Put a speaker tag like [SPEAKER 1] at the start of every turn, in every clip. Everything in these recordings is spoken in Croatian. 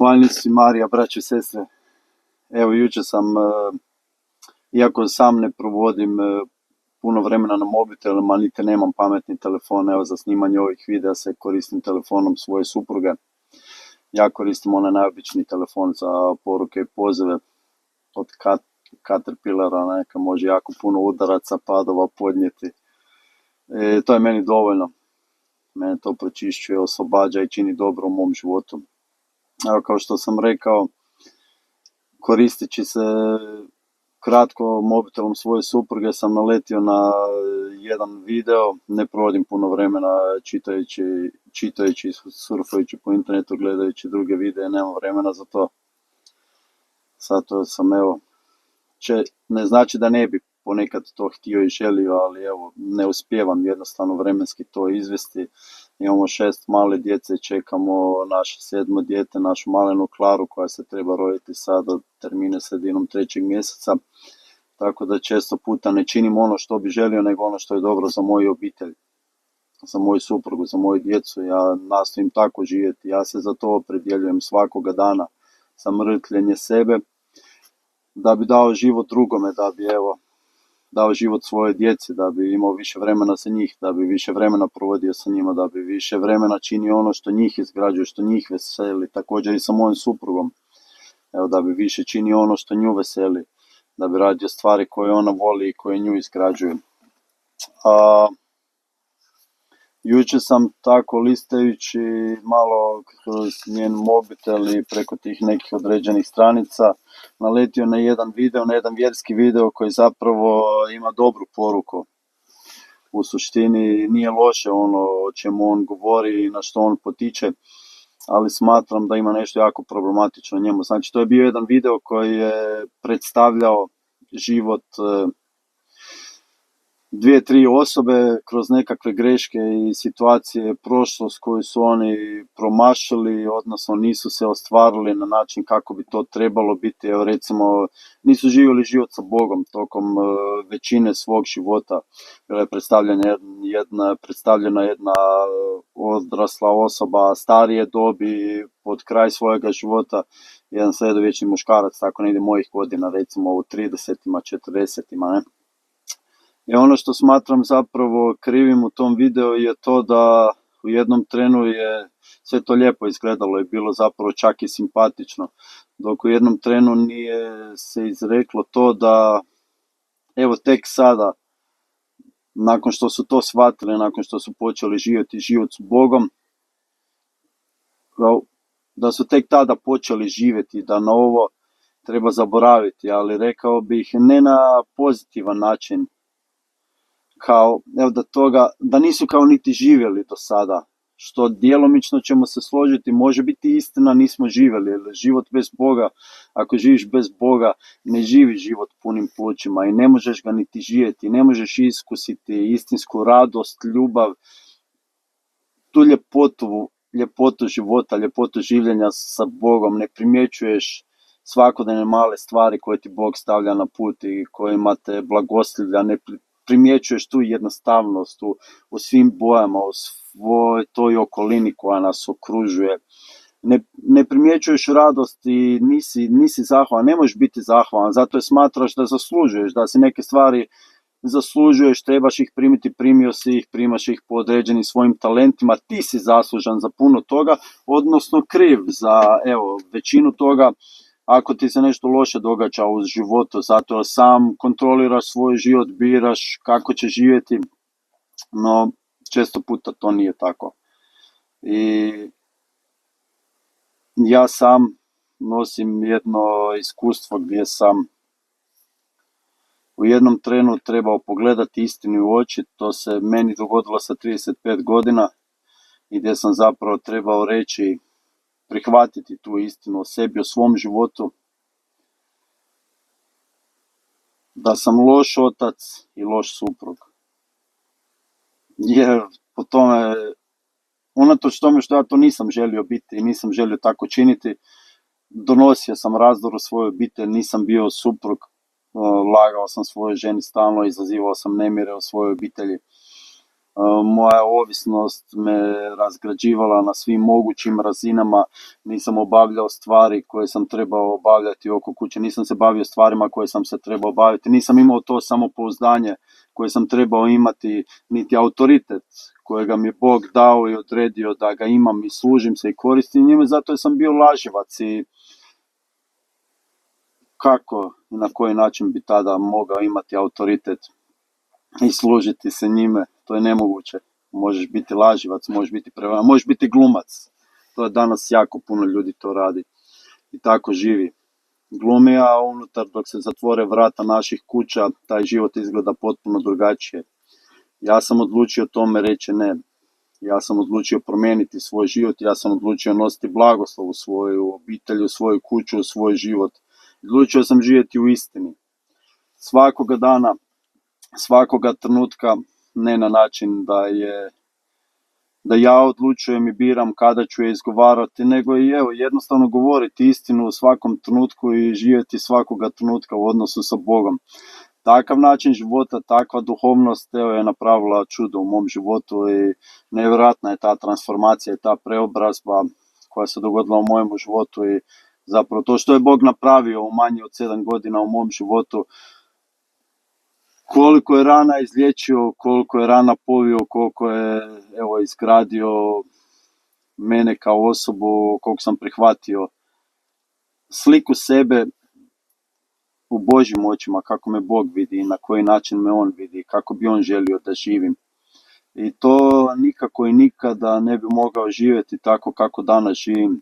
[SPEAKER 1] Zahvaljujem Marija, braćo i sestre. Evo, jučer sam, iako sam ne provodim puno vremena na mobitelima, niti nemam pametni telefon, evo za snimanje ovih videa se koristim telefonom svoje supruge. Ja koristim onaj najobičniji telefon za poruke i pozive od Caterpillara, neka može jako puno udaraca, padova podnijeti. To je meni dovoljno. Mene to pročišćuje, oslobađa i čini dobro u mom životu. Evo, kao što sam rekao, koristeći se kratko mobitelom svoje supruge sam naletio na jedan video, ne provodim puno vremena čitajući, surfajući po internetu, gledajući druge videe, nemam vremena za to. Zato sam, evo, ne znači da ne bi ponekad to htio i želio, ali evo, ne uspijevam jednostavno vremenski to izvesti. Imamo 6 male djece, čekamo naše 7. dijete, našu malenu Klaru koja se treba roditi sada termine sredinom 3. mjeseca. Tako da često puta ne činim ono što bi želio, nego ono što je dobro za moju obitelj, za moju suprugu, za moju djecu. Ja nastojim tako živjeti, ja se za to opredjeljujem svakoga dana, za mrtljenje sebe, da bi dao život drugome, da bi dao život svoje djeci, da bi imao više vremena za njih, da bi više vremena provodio sa njima, da bi više vremena činio ono što njih izgrađuje, što njih veseli, također i sa mojom suprugom. Evo, da bi više činio ono što nju veseli, da bi radio stvari koje ona voli i koje nju izgrađuju. Jučer sam tako listajući malo kroz njen mobitel i preko tih nekih određenih stranica naletio na jedan video, na jedan vjerski video koji zapravo ima dobru poruku. U suštini nije loše ono o čemu on govori i na što on potiče, ali smatram da ima nešto jako problematično u njemu. Znači, to je bio jedan video koji je predstavljao život 2-3 osobe kroz nekakve greške i situacije prošlost koju su oni promašili, odnosno nisu se ostvarili na način kako bi to trebalo biti. Evo, recimo, nisu živjeli život sa Bogom tokom većine svog života. Bila je predstavljena jedna odrasla osoba starije dobi pod kraj svojega života, jedan sredovječni muškarac, tako negdje mojih godina, recimo u 30-ima, 40-ima, ne? I ono što smatram zapravo krivim u tom videu je to da u jednom trenu je sve to lijepo izgledalo i bilo zapravo čak i simpatično, dok u jednom trenu nije se izreklo to da, evo, tek sada, nakon što su to shvatili, nakon što su počeli živjeti život s Bogom, da su tek tada počeli živjeti, da na ovo treba zaboraviti, ali rekao bih ne na pozitivan način, kao, evo, da nisu kao niti živjeli do sada, što djelomično ćemo se složiti, može biti istina, nismo živjeli, jer život bez Boga, ako živiš bez Boga, ne živi život punim plućima i ne možeš ga niti živjeti, ne možeš iskusiti istinsku radost, ljubav, tu ljepotu života, ljepotu življenja sa Bogom, ne primjećuješ svakodnevne male stvari koje ti Bog stavlja na put i kojima te blagoslivlja, ne primjećuješ tu jednostavnost u svim bojama, u svoj toj okolini koja nas okružuje. Ne primjećuješ radost i nisi zahvalan, ne možeš biti zahvalan, zato je smatraš da zaslužuješ, da si neke stvari zaslužuješ, trebaš ih primiti, primio si ih, primaš ih po određenim svojim talentima, ti si zaslužan za puno toga, odnosno kriv za, evo, većinu toga. Ako ti se nešto loše događa u životu, zato sam kontroliraš svoj život, biraš kako će živjeti, no često puta to nije tako. I ja sam nosim jedno iskustvo gdje sam u jednom trenu trebao pogledati istini u oči, to se meni dogodilo sa 35 godina i gdje sam zapravo trebao reći, prihvatiti tu istinu o sebi, o svom životu, da sam loš otac i loš suprug. Jer po tome, unatoč tome što ja to nisam želio biti i nisam želio tako činiti, donosio sam razdor u svojoj obitelji, nisam bio suprug, lagao sam svojoj ženi stalno, izazivao sam nemire u svojoj obitelji. Moja ovisnost me razgrađivala na svim mogućim razinama, nisam obavljao stvari koje sam trebao obavljati oko kuće, nisam se bavio stvarima koje sam se trebao baviti, nisam imao to samopouzdanje koje sam trebao imati, niti autoritet kojega mi je Bog dao i odredio da ga imam i služim se i koristim njime, zato sam bio laževac i kako i na koji način bi tada mogao imati autoritet i služiti se njime, to je nemoguće. Možeš biti laživac, možeš biti prevaran, možeš biti glumac. To je danas jako puno ljudi to radi i tako živi. Glumi, a unutar dok se zatvore vrata naših kuća, taj život izgleda potpuno drugačije. Ja sam odlučio tome reći ne. Ja sam odlučio promijeniti svoj život, ja sam odlučio nositi blagoslov u svoju obitelj, u svoju kuću, u svoj život. Odlučio sam živjeti u istini. Svakoga dana, svakoga trenutka, ne na način da ja odlučujem i biram kada ću je izgovarati, nego i jednostavno govoriti istinu u svakom trenutku i živjeti svakoga trenutka u odnosu sa Bogom. Takav način života, takva duhovnost je napravila čudo u mom životu i nevjerojatna je ta transformacija i ta preobrazba koja se dogodila u mojem životu i zapravo to što je Bog napravio u manje od 7 godina u mom životu, koliko je rana izliječio, koliko je rana povio, koliko je izgradio mene kao osobu, koliko sam prihvatio sliku sebe u Božjim očima, kako me Bog vidi i na koji način me On vidi, kako bi On želio da živim. I to nikako i nikada ne bi mogao živjeti tako kako danas živim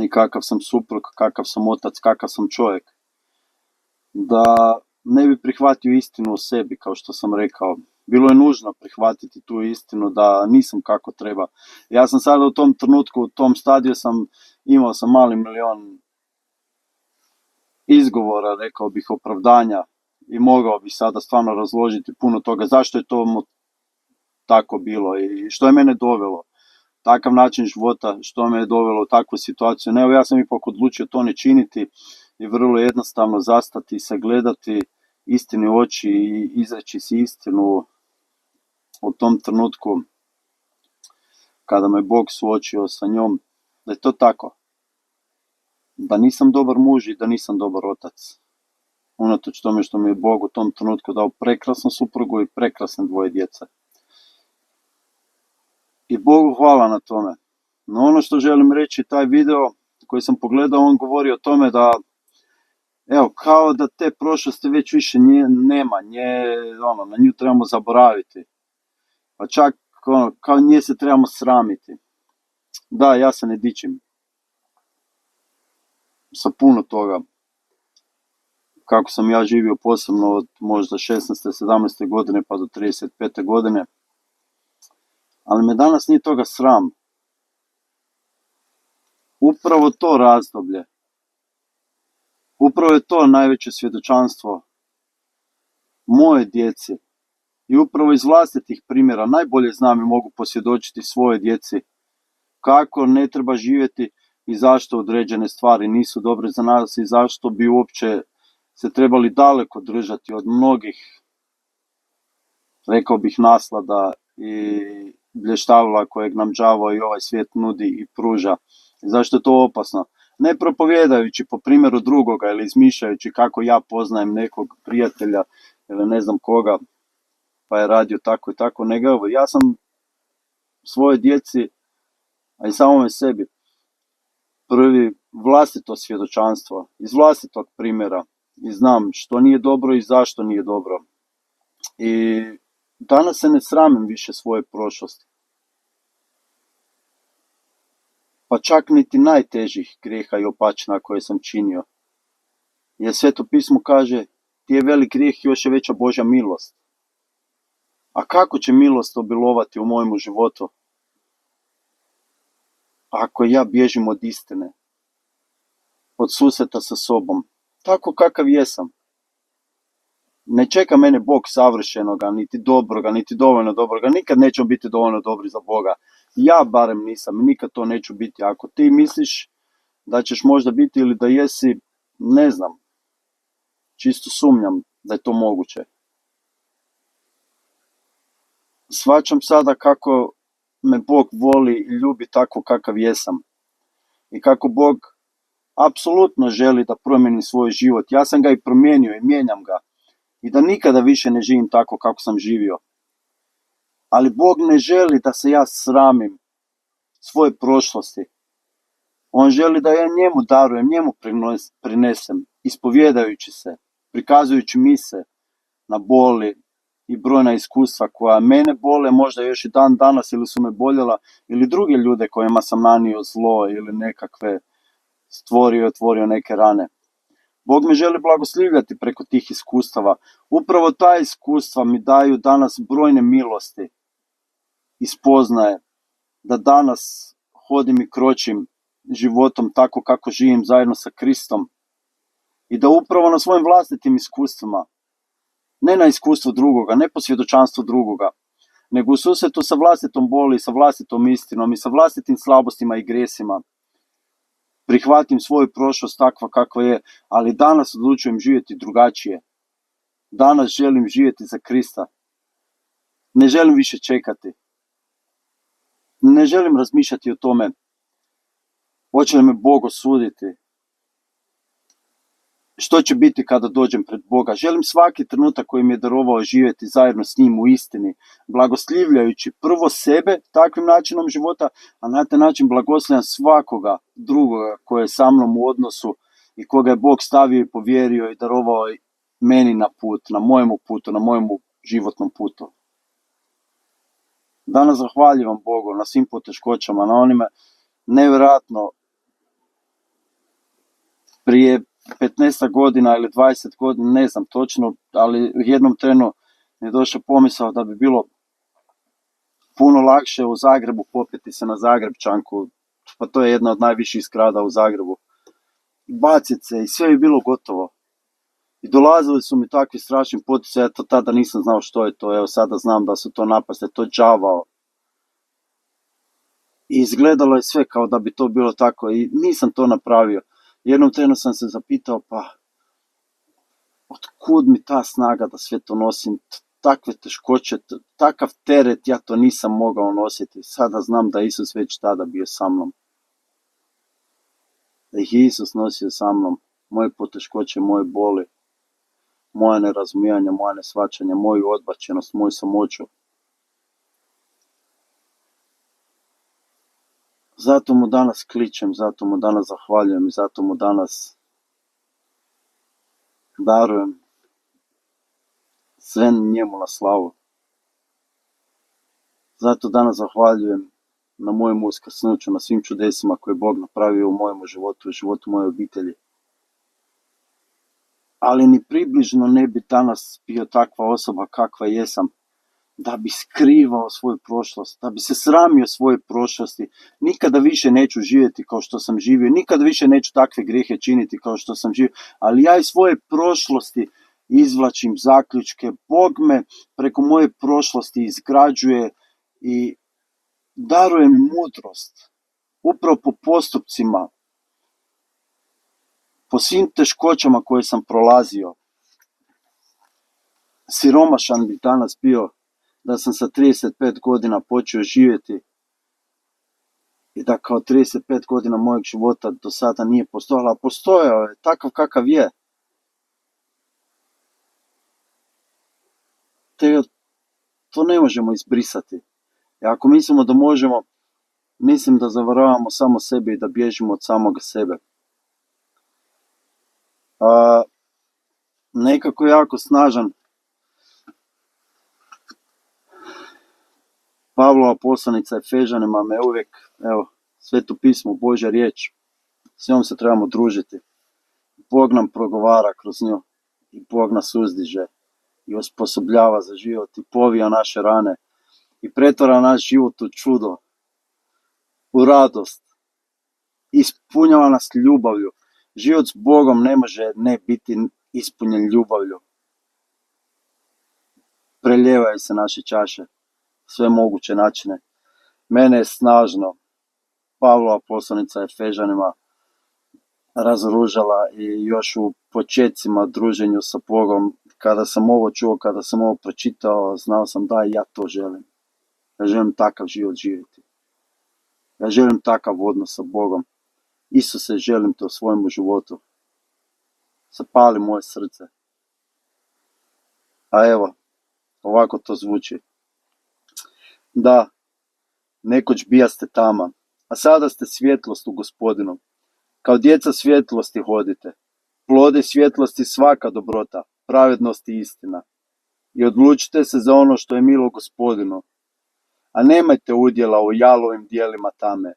[SPEAKER 1] i kakav sam suprug, kakav sam otac, kakav sam čovjek. Da ne bi prihvatio istinu o sebi, kao što sam rekao. Bilo je nužno prihvatiti tu istinu da nisam kako treba. Ja sam sada u tom trenutku, u tom stadiju imao sam mali milion izgovora, rekao bih, opravdanja i mogao bih sada stvarno razložiti puno toga zašto je to tako bilo i što je mene dovelo. Takav način života, što me je dovelo u takvu situaciju. Ne, ja sam ipak odlučio to ne činiti i vrlo jednostavno zastati, sagledati istini u oči i izreći si istinu u tom trenutku kada me Bog suočio sa njom, da je to tako. Da nisam dobar muž i da nisam dobar otac. Unatoč tome što mi je Bog u tom trenutku dao prekrasnu suprugu i prekrasne 2 djece. I Bogu hvala na tome. No ono što želim reći, taj video koji sam pogledao, on govori o tome da kao da te prošlosti već više nema, na nju trebamo zaboraviti. Pa čak kao nje se trebamo sramiti. Da, ja se ne dičim sa puno toga. Kako sam ja živio posebno od možda 16. 17. godine pa do 35. godine. Ali me danas nije toga sram. Upravo to razdoblje, upravo je to najveće svjedočanstvo moje djeci i upravo iz vlastitih primjera najbolje znam i mogu posvjedočiti svoje djeci kako ne treba živjeti i zašto određene stvari nisu dobre za nas i zašto bi uopće se trebali daleko držati od mnogih, rekao bih, naslada i blještavila kojeg nam đavo i ovaj svijet nudi i pruža. Zašto je to opasno? Ne propovjedajući po primjeru drugoga ili izmišljajući kako ja poznajem nekog prijatelja ili ne znam koga pa je radio tako i tako, nego ja sam svoje djeci, a i samome sebi, prvi vlastito svjedočanstvo iz vlastitog primjera i znam što nije dobro i zašto nije dobro. I danas se ne sramim više svoje prošlosti. Pa čak niti najtežih grijeha i opačina koje sam činio. Jer Sveto pismo kaže, ti je velik grijeh, još je veća Božja milost. A kako će milost obilovati u mojemu životu? Ako ja bježim od istine, od susreta sa sobom, tako kakav jesam. Ne čeka mene Bog savršenoga, niti dobroga, niti dovoljno dobroga. Nikad nećemo biti dovoljno dobri za Boga. Ja barem nisam, nikad to neću biti. Ako ti misliš da ćeš možda biti ili da jesi, ne znam. Čisto sumnjam da je to moguće. shvaćam sada kako me Bog voli i ljubi tako kakav jesam. I kako Bog apsolutno želi da promijenim svoj život. Ja sam ga i promijenio i mijenjam ga. I da nikada više ne živim tako kako sam živio. Ali Bog ne želi da se ja sramim svoje prošlosti. On želi da ja njemu darujem, njemu prinesem, ispovjedajući se, prikazujući mise na boli i brojna iskustva koja mene bole možda još i dan danas ili su me boljela, ili druge ljude kojima sam nanio zlo ili nekakve stvorio i otvorio neke rane. Bog me želi blagoslivljati preko tih iskustava. Upravo ta iskustva mi daju danas brojne milosti i spoznaje da danas hodim i kročim životom tako kako živim zajedno sa Kristom i da upravo na svojim vlastitim iskustvima, ne na iskustvu drugoga, ne po svjedočanstvu drugoga, nego u susretu sa vlastitom boli, sa vlastitom istinom i sa vlastitim slabostima i gresima, prihvatim svoju prošlost takva kakva je, ali danas odlučujem živjeti drugačije. Danas želim živjeti za Krista. Ne želim više čekati. Ne želim razmišljati o tome hoće li me Bog osuditi, što će biti kada dođem pred Boga. Želim svaki trenutak koji mi je darovao živjeti zajedno s njim u istini, blagoslivljajući prvo sebe takvim načinom života, a na taj način blagoslivljam svakoga drugoga koji je sa mnom u odnosu i koga je Bog stavio i povjerio i darovao meni na put, na mojemu putu, na mojemu životnom putu. Danas zahvaljujem Bogu na svim poteškoćama, na onime nevjerojatno prije 15 godina ili 20 godina, ne znam točno, ali u jednom trenu mi je došao pomisao da bi bilo puno lakše u Zagrebu popeti se na Zagrebčanku, pa to je jedna od najviših zgrada u Zagrebu, baciti se i sve bi bilo gotovo. I dolazili su mi takvi strašni poticaji, ja to tada nisam znao što je to, evo sada znam da su to napaste, to je đavao. I izgledalo je sve kao da bi to bilo tako i nisam to napravio. Jednom trenu sam se zapitao, pa otkud mi ta snaga da sve to nosim, takve teškoće, takav teret, ja to nisam mogao nositi. Sada znam da Isus već tada bio sa mnom. Da ih Isus nosio sa mnom, moje poteškoće, moje boli, moje nerazumijanje, moje neshvaćanje, moju odbačenost, moju samoću. Zato mu danas kličem, zato mu danas zahvaljujem i zato mu danas darujem sve njemu na slavu. Zato danas zahvaljujem na mojem uskrsnuću, na svim čudesima koje je Bog napravio u mojem životu i životu moje obitelji. Ali ni približno ne bi danas bio takva osoba kakva jesam, da bi skrivao svoju prošlost, da bi se sramio svoje prošlosti. Nikada više neću živjeti kao što sam živio, nikada više neću takve grijehe činiti kao što sam živio, ali ja iz svoje prošlosti izvlačim zaključke. Bog me preko moje prošlosti izgrađuje i daruje mi mudrost. Upravo po postupcima, po svim teškoćama koje sam prolazio. Siromašan bi danas bio da sam sa 35 godina počeo živjeti i da kao 35 godina mojeg života do sada nije postojala, a postojao je takav kakav je. To ne možemo izbrisati. I ako mislimo da možemo, mislim da zavaravamo samo sebe i da bježimo od samoga sebe. Nekako jako snažan Pavlova poslanica Efežanima me uvijek, Sveto pismo, Božja riječ, s njom se trebamo družiti. Bog nam progovara kroz nju i Bog nas uzdiže i osposobljava za život i povija naše rane i pretvara naš život u čudo, u radost, ispunjava nas ljubavlju. Život s Bogom ne može ne biti ispunjen ljubavlju. Preljevaju se naše čaše, sve moguće načine. Mene je snažno Pavlova poslanica Efežanima razoružala i još u početcima druženju sa Bogom, kada sam ovo čuo, kada sam ovo pročitao, znao sam da ja to želim. Ja želim takav život živjeti. Ja želim takav odnos sa Bogom. Isuse, želim te u svojemu životu. Zapali moje srce. A evo, ovako to zvuči. Da, nekoć bijaste tama, a sada ste svjetlost u Gospodinu. Kao djeca svjetlosti hodite. Plode svjetlosti svaka dobrota, pravednost i istina. I odlučite se za ono što je milo Gospodinu. A nemajte udjela u jalovim dijelima tame,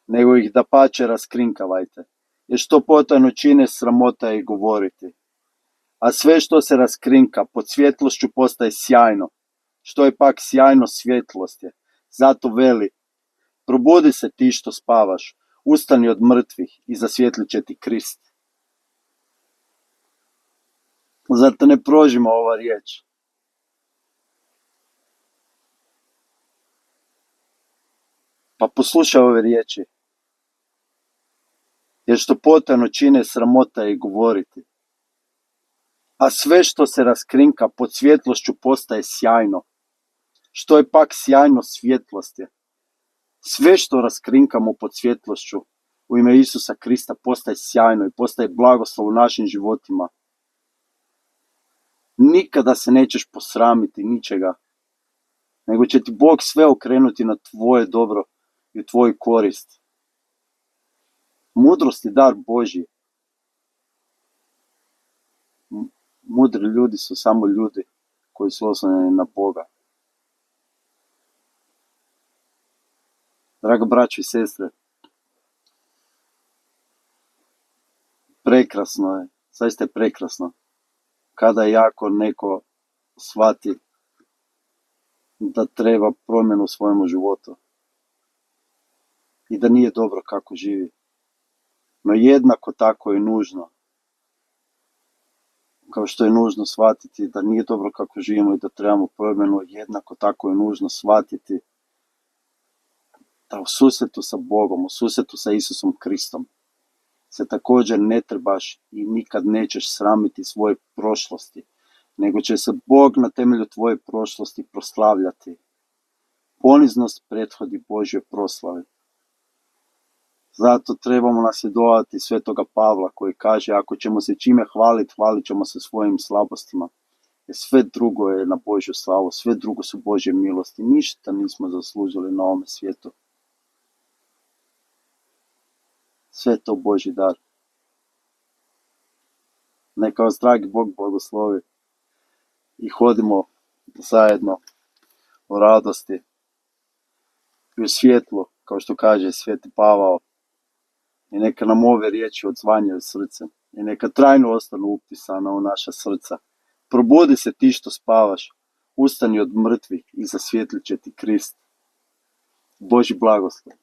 [SPEAKER 1] nego ih dapače raskrinkavajte. Jer što potajno čine, sramota je i govoriti. A sve što se raskrinka pod svjetlošću postaje sjajno. Što je pak sjajno, svjetlost je. Zato veli, probudi se ti što spavaš, ustani od mrtvih i zasvjetlit će ti Krist. Zar te ne prožima ova riječ? Pa poslušaj ove riječi. Jer što potajno čine, sramota je i govoriti. A sve što se raskrinka pod svjetlošću postaje sjajno. Što je pak sjajno, svjetlost je. Sve što raskrinkamo pod svjetlošću u ime Isusa Krista postaje sjajno i postaje blagoslov u našim životima. Nikada se nećeš posramiti ničega, nego će ti Bog sve okrenuti na tvoje dobro i u tvoju korist. Mudrost je dar Božji. Mudri ljudi su samo ljudi koji su oslonjeni na Boga. Draga braćo i sestre, prekrasno je, zaista je prekrasno, kada jako neko shvati da treba promjenu u svojemu životu i da nije dobro kako živi. No jednako tako je nužno, kao što je nužno shvatiti da nije dobro kako živimo i da trebamo promjenu, jednako tako je nužno shvatiti da u susretu sa Bogom, u susretu sa Isusom Kristom se također ne trebaš i nikad nećeš sramiti svoje prošlosti, nego će se Bog na temelju tvoje prošlosti proslavljati. Poniznost prethodi Božjoj proslavi. Zato trebamo nasljedovati svetoga Pavla koji kaže, ako ćemo se čime hvaliti, hvalit ćemo se svojim slabostima. Jer sve drugo je na Božju slavu, sve drugo su Božje milosti. Ništa nismo zaslužili na ovome svijetu. Sve to Božji dar. Neka vas dragi Bog blagoslovi i hodimo zajedno u radosti i u svjetlu, kao što kaže sveti Pavao. I neka nam ove riječi odzvanjaju srcem i neka trajno ostanu upisana u naša srca. Probudi se ti što spavaš, ustani od mrtvih i zasvjetlit će ti Krist. Božji blagoslov.